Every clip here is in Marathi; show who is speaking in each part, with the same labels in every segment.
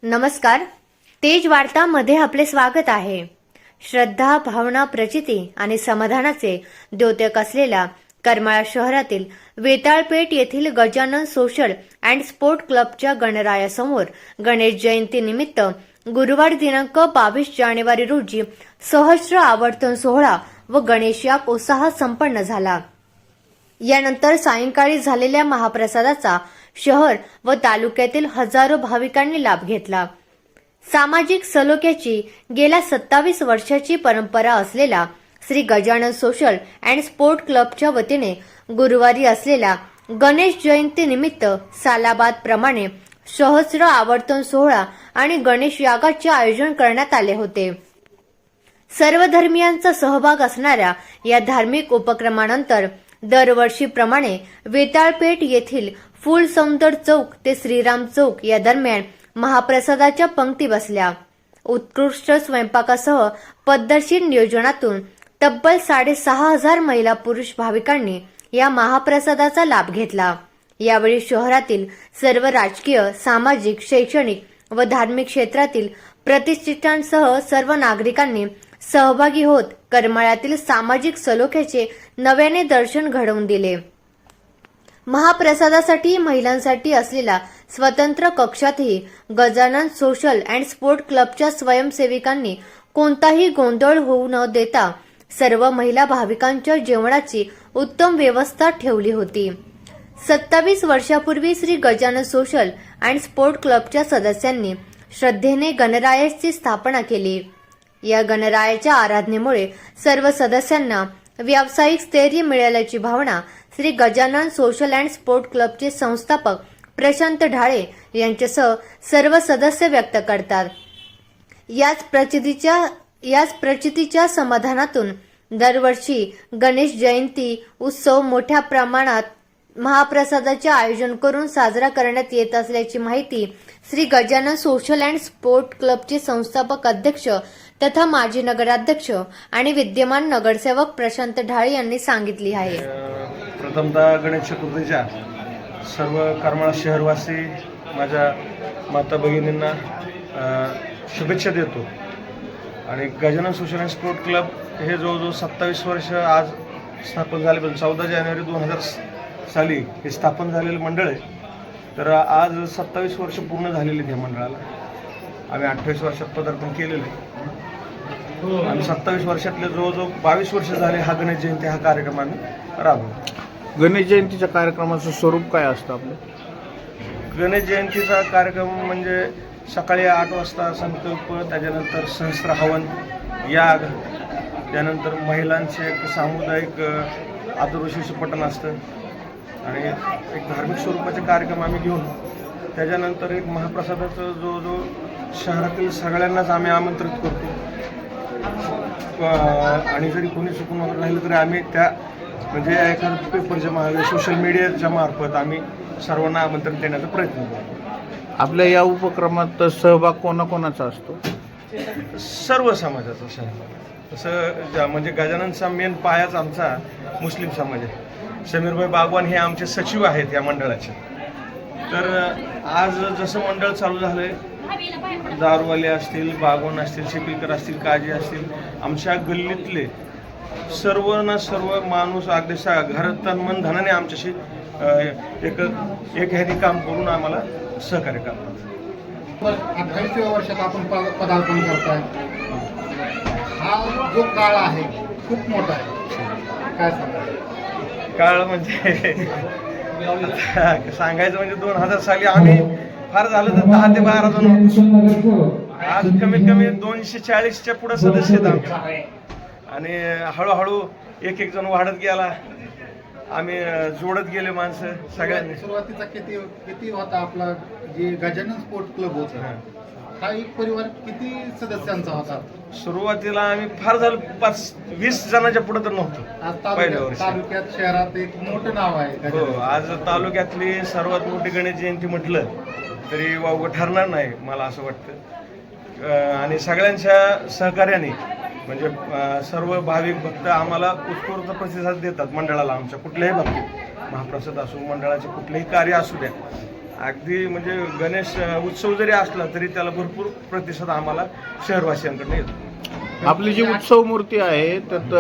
Speaker 1: नमस्कार. तेज वार्तामध्ये आपले स्वागत आहे. श्रद्धा, भावना, प्रचिती आणि समाधानाचे द्योतक असलेल्या करमाळा शहरातील वेताळपेठ येथील गजानन सोशल अँड स्पोर्ट क्लबच्या गणरायासमोर गणेश जयंती निमित्त गुरुवार दिनांक 22 जानेवारी रोजी सहस्त्र आवर्तन सोहळा व गणेश याग उत्साहात संपन्न झाला. यानंतर सायंकाळी झालेल्या महाप्रसादाचा शहर व तालुक्यातील हजारो भाविकांनी लाभ घेतला. सामाजिक सलोख्याची गेल्या 27 वर्षाची परंपरा असलेल्या Shri Gajanan social and sport क्लबच्या वतीने गुरुवारी असलेल्या गणेश जयंती निमित्त सालाबाद प्रमाणे सहस्त्र आवर्तन सोहळा आणि गणेश यागाचे आयोजन करण्यात आले होते. सर्व धर्मियांचा सहभाग असणाऱ्या या धार्मिक उपक्रमानंतर दरवर्षीप्रमाणे वेताळपेठ येथील फुल सौंदर चौक ते श्रीराम चौक या दरम्यान महाप्रसादाच्या पंक्ती बसल्या. उत्कृष्ट स्वयंपाकासह पद्धतशीर नियोजनातून तब्बल 6,500 महिला पुरुष भाविकांनी या महाप्रसादाचा लाभ घेतला. यावेळी शहरातील सर्व राजकीय, सामाजिक, शैक्षणिक व धार्मिक क्षेत्रातील प्रतिष्ठानांसह सर्व नागरिकांनी सहभागी होत करमाळ्यातील सामाजिक सलोख्याचे नव्याने दर्शन घडवून दिले. महाप्रसादासाठी महिलांसाठी असलेल्या स्वतंत्र कक्षातही गजानन सोशल अँड स्पोर्ट क्लबच्या स्वयंसेविकांनी कोणताही गोंधळ होऊ न देता सर्व महिला भाविकांच्या जेवणाची उत्तम व्यवस्था ठेवली होती. 27 वर्षापूर्वी Shri Gajanan social and sport क्लबच्या सदस्यांनी श्रद्धेने गणरायाची स्थापना केली. या गणरायाच्या आराधनेमुळे सर्व सदस्यांना व्यावसायिक स्थैर्य मिळाल्याची भावना Shri Gajanan social and sport क्लबचे संस्थापक प्रशांत ढाळे यांच्यासह सर्व सदस्य व्यक्त करतात. याच प्रचितीच्या समाधानातून दरवर्षी गणेश जयंती उत्सव मोठ्या प्रमाणात महाप्रसादाचे आयोजन करून साजरा करण्यात येत असल्याची माहिती Shri Gajanan social and sport क्लबचे संस्थापक अध्यक्ष तथा माजी नगराध्यक्ष आणि विद्यमान नगरसेवक प्रशांत ढाळे यांनी सांगितली आहे.
Speaker 2: प्रथमतः गणेश चतुर्थीच्या सर्व करमाळा शहरवासी माझ्या माता भगिनींना शुभेच्छा देतो. आणि Gajanan social and sport club हे जवळजवळ 27 वर्ष आज स्थापन झाले. पण 14 जानेवारी 2000 साली हे स्थापन झालेलं मंडळ आहे. तर आज 27 वर्ष पूर्ण झालेली आहेत या मंडळाला. आम्ही 28 वर्षात पदार्पण केलेलं आहे आणि 27 वर्षातले जवळजवळ 22 वर्ष झाले हा गणेश जयंती हा कार्यक्रम आम्ही राबवतो.
Speaker 3: गणेश जयंतीच्या कार्यक्रमाचं स्वरूप काय असतं आपलं?
Speaker 2: गणेश जयंतीचा कार्यक्रम म्हणजे सकाळी 8 वाजता संकल्प, त्याच्यानंतर सहस्त्र हवन, याग, त्यानंतर महिलांचे एक सामुदायिक आदरवर्षीचं पठण असतं आणि एक धार्मिक स्वरूपाचे कार्यक्रम आम्ही घेऊन त्याच्यानंतर एक महाप्रसादाचं जो शहरातील सगळ्यांनाच आम्ही आमंत्रित करतो. आणि जरी कोणी चुकून वगैरे राहिलं तरी आम्ही त्या म्हणजे एखाद्या पेपरच्या मार्फत, सोशल मीडियाच्या मार्फत आम्ही सर्वांना आमंत्रण देण्याचा प्रयत्न करतो.
Speaker 3: आपल्या या उपक्रमात सहभाग कोणाकोणाचा असतो?
Speaker 2: सर्व समाजाचा सहभाग. तसं म्हणजे गजाननचा मेन पायाच आमचा मुस्लिम समाज आहे. समीरभाई बागवान हे आमचे सचिव आहेत या मंडळाचे. तर आज जसं मंडळ चालू झालंय, दारूवाले असतील, बागवान असतील, शेपीलकर असतील, काजी असतील, आमच्या गल्लीतले सर्व माणूस अगदी घरात मन धनाने आमच्याशी एक ह्यानी काम करून आम्हाला सहकार्य करतात.
Speaker 4: 28व्या वर्षात आपण पदार्पण करताय. हा जो काळ आहे खूप मोठा आहे, काय सांगा?
Speaker 2: काळ म्हणजे सांगायचं म्हणजे 2000 साली आम्ही फार झालं तर 10 ते 12 जण होतो. आज कमीत कमी 240च्या पुढे सदस्य आहेत आमचे. आणि हळूहळू एक जण वाढत गेला, आम्ही जोडत गेले माणसं सगळ्यांनी.
Speaker 4: सुरुवातीचा किती होता आपला जे गजानन स्पोर्ट क्लब होता, हा एक परिवार किती सदस्यांचा होता?
Speaker 2: सुरुवातीला आम्ही फार झालं 20 जणांच्या पुढे तर नव्हतो.
Speaker 4: आज
Speaker 2: पहिल्या वर्षी
Speaker 4: तालुक्यात शहरात एक मोठं नाव आहे.
Speaker 2: हो, आज तालुक्यातली सर्वात मोठी गणेश जयंती म्हटलं तरी वावगं ठरणार नाही मला असं वाटतं. आणि सगळ्यांच्या सहकार्याने म्हणजे सर्व भाविक भक्त आम्हाला उत्स्फूर्त प्रतिसाद देतात मंडळाला. आमच्या कुठल्याही बाबतीत महाप्रसाद असो, मंडळाचे कुठलेही कार्य असू द्या, अगदी म्हणजे गणेश उत्सव जरी असला तरी त्याला भरपूर प्रतिसाद आम्हाला शहरवासियांकडून येतो.
Speaker 3: आपली जी उत्सव मूर्ती आहे त्यात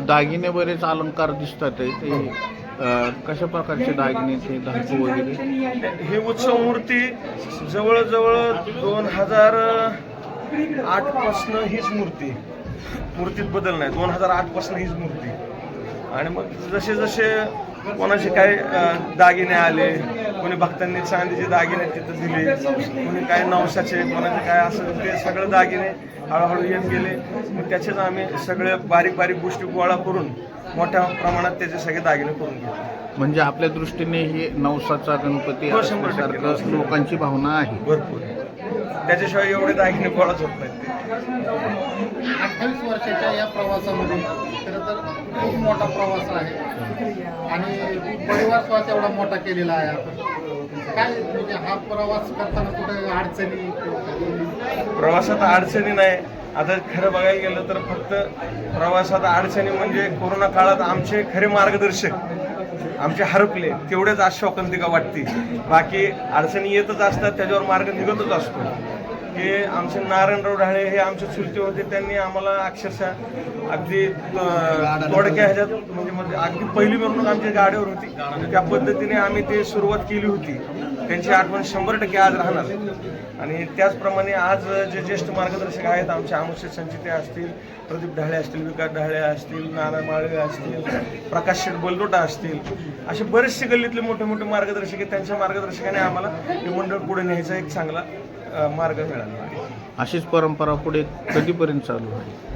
Speaker 3: दागिने बरेच अलंकार दिसतात आहे. ते कशा प्रकारचे दागिने ते धातू वगैरे?
Speaker 2: ही उत्सव मूर्ती जवळजवळ 2008 पासून हीच मूर्तीत बदल नाही. 2008 पासून हीच मूर्ती. आणि मग जसे जसे कोणाचे काय दागिने आले, कोणी भक्तांनी चांदीचे दागिने तिथं दिले, कोणी काय नवसाचे, कोणाचे काय असं ते सगळं दागिने हळूहळू येत गेले. मग त्याचेच आम्ही सगळे बारीक बारीक गोष्टी गोळा करून मोठ्या प्रमाणात त्याचे सगळे दागिने करून घेतो.
Speaker 3: म्हणजे आपल्या दृष्टीने हे नवसाचा गणपती
Speaker 2: हो, 100%
Speaker 3: असल्यासारखं लोकांची भावना आहे.
Speaker 2: भरपूर. त्याच्याशिवाय एवढे दागिने गोळाच होत नाहीत ते.
Speaker 4: 28 वर्षाच्या या प्रवासामध्ये खरं तर खूप मोठा प्रवास आहे आणि परिवार स्वतः एवढा मोठा केलेला आहे आपण. काय म्हणजे हा प्रवास करताना कुठे अडचणी
Speaker 2: प्रवासात अडचणी नाही. आता खरं बघायला गेलं तर फक्त प्रवासात अडचणी म्हणजे कोरोना काळात आमचे खरे मार्गदर्शक आमचे हरपले तेवढेच आश्वासंतिका वाटते. बाकी अडचणी येतच असतात, त्याच्यावर मार्ग निघतच असतो. हे आमचे नारायणराव ढाळे हे आमचे चुलते होते. त्यांनी आम्हाला अक्षरशः अगदी तोडक्या ह्याच्यात म्हणजे अगदी पहिली मिरवणूक आमच्या गाडीवर होती. त्या पद्धतीने आम्ही ते सुरुवात केली होती. त्यांची आठवण 100% आज राहणार. आणि त्याचप्रमाणे आज जे ज्येष्ठ मार्गदर्शक आहेत आमचे अमोशे संचिते असतील, प्रदीप ढाळे असतील, विकास ढाळे असतील, नाना माळवे असतील, प्रकाश शेठ बलदोटा असतील, असे बरेचसे गल्लीतले मोठे मोठे मार्गदर्शक आहेत. त्यांच्या मार्गदर्शकाने आम्हाला हे मंडळ पुढे न्यायचा एक चांगला मार्ग मिळाला.
Speaker 3: अशीच परंपरा पुढे कधीपर्यंत चालू आहे?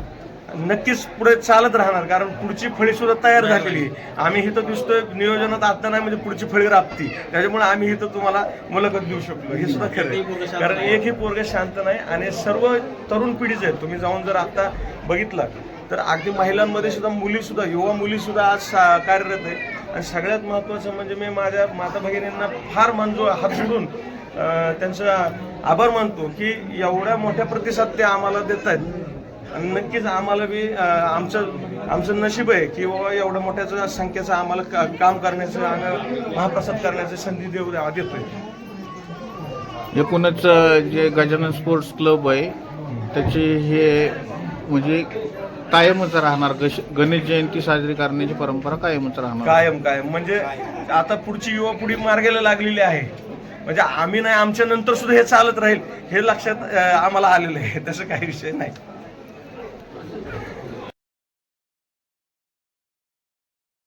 Speaker 2: नक्कीच पुढे चालत राहणार, कारण पुढची फळी सुद्धा तयार झालेली आहे. आम्ही इथं दिसतोय नियोजनात आता नाही म्हणजे पुढची फळी राबती. त्याच्यामुळे आम्ही इथं तुम्हाला मुलाखत देऊ शकलो, हे सुद्धा खरं आहे. कारण एकही पोरग शांत नाही आणि सर्व तरुण पिढीच आहेत. तुम्ही जाऊन जर आता बघितलं तर अगदी महिलांमध्ये सुद्धा मुली सुद्धा युवा मुली सुद्धा आज कार्यरत आहे. आणि सगळ्यात महत्त्वाचं म्हणजे मी माझ्या माता भगिनींना फार हात जोडून त्यांचा आभार मानतो की एवढ्या मोठ्या प्रतिसाद ते आम्हाला देत आहेत. आणि नक्कीच आम्हाला बी आमचं नशीब आहे की बाबा एवढ्या मोठ्या संख्येचं आम्हाला काम करण्याचं आणि महाप्रसाद करण्याची संधी देतोय.
Speaker 3: एकूणच जे गजानन स्पोर्ट्स क्लब आहे त्याची हे म्हणजे कायमच राहणार. गणेश जयंती साजरी करण्याची परंपरा कायमच राहणार.
Speaker 2: कायम म्हणजे आता पुढची युवा पिढी मार्गाला लागलेली आहे. म्हणजे आम्ही नाही, आमच्या नंतर सुद्धा हे चालत राहील हे लक्षात आम्हाला आलेलं आहे. तसं काही विषय नाही.